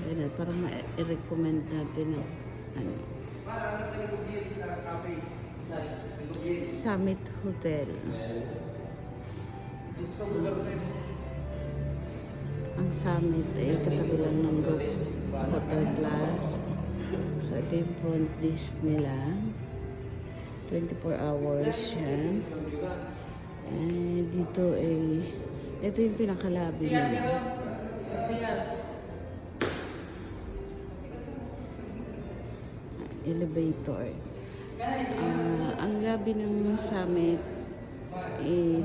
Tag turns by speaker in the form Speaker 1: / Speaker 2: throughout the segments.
Speaker 1: Ganun, para ma-recommend natin ng ano, Summit Hotel. Ang Summit ay katabi lang ng Hotel Glass. So, ito yung front desk nila. 24 hours siya. And dito ay, ito yung pinakalabi nila. Elevator. Ang lobby ng Summit,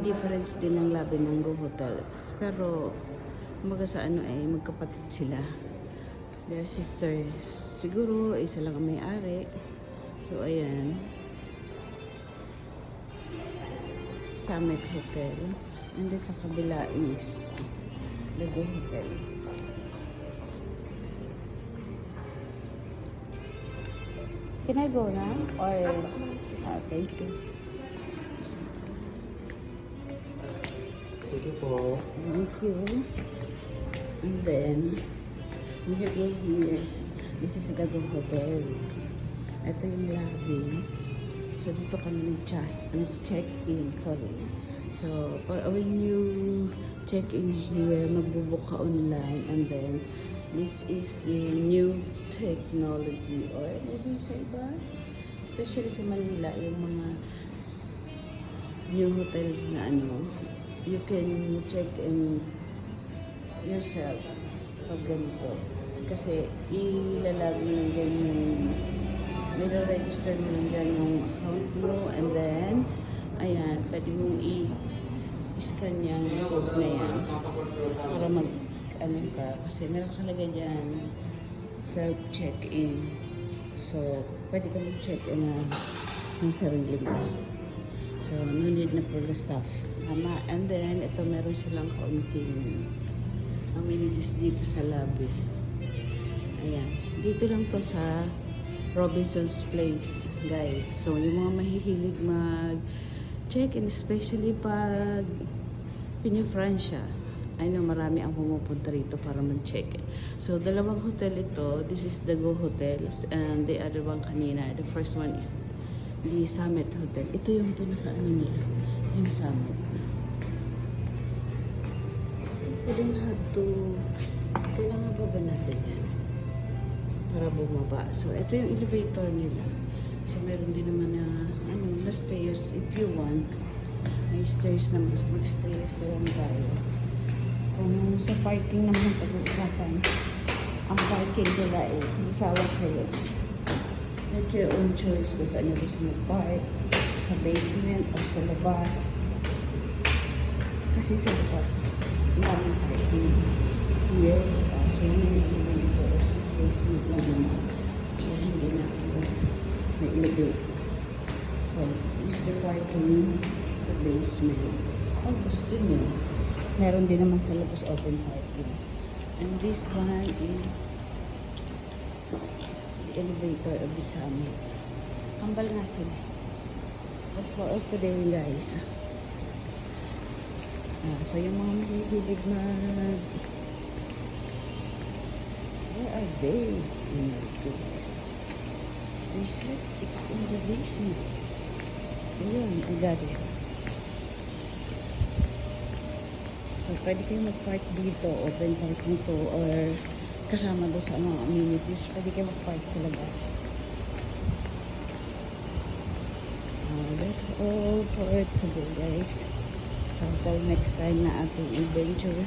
Speaker 1: difference din ng lobby ng Go Hotels. Pero, kumbaga sa ano ay magkapatid sila. They're sisters. Siguro, isa lang ang may-ari. So, ayan. Summit Hotel. And then sa kabila is the Go Hotel. Can I go now? Or, thank you.
Speaker 2: Thank you po.
Speaker 1: Thank you. And then, when you go here, this is the Go Hotel. Ito yung lobby. So, dito kami nag-check-in. Sorry. So, when you check in here, magbubook ka online. And then, this is the new technology. Or, maybe sa iba? Especially sa Manila, yung mga new hotels na ano, you can check in yourself pag ganito. Kasi ilalagay mo dyan yung nire-register mo lang dyan yung account mo, and then ayan, pwede mong i-scan yung code na yan para mag ano ka, kasi meron kalagay dyan self-check-in. So pwede ka mag-check-in ng sarili mo. So no need na for the staff. Tama. And then ito meron silang kaunting amenities dito sa lobby. Ayan. Dito lang to sa Robinson's Place, guys. So, yung mga mahihilig mag-check-in, especially pag Pinifrancia, I know marami ang pumupunta rito para mag-check-in. So, dalawang hotel ito. This is the Go Hotels, and the other one kanina. The first one is the Summit Hotel. Ito yung pinaka-ano nila, yung Summit. We don't have to, kailangan ba natin yan para bumaba. So, ito yung elevator nila. So, meron din naman na, na stairs if you want. May stairs na mag-stairs na lang tayo. Kung sa parking naman pag-usapan, ang parking nila masawa kayo. Make your own choice kung saan nyo gusto mag-park. Sa basement o sa labas. Kasi sa labas, maraming parking. Here, so yun yung dito. Sa basement lang naman. So, hindi na ako na-elevate. So, this is the parking sa basement. Oh, gusto nyo. Meron din naman sa labas open parking. And this one is the elevator of the Summit. Kambal nga sila. But for all today, guys. So, yung mga mahihilig na where are they? Oh my goodness. They said it's in the basement. Ayan, I got it. So, pwede kayo mag-park dito, open parking to, or kasama doon sa mga amenities, pwede kayo mag-park sa labas. That's all for today, guys. Until next time na ating adventure.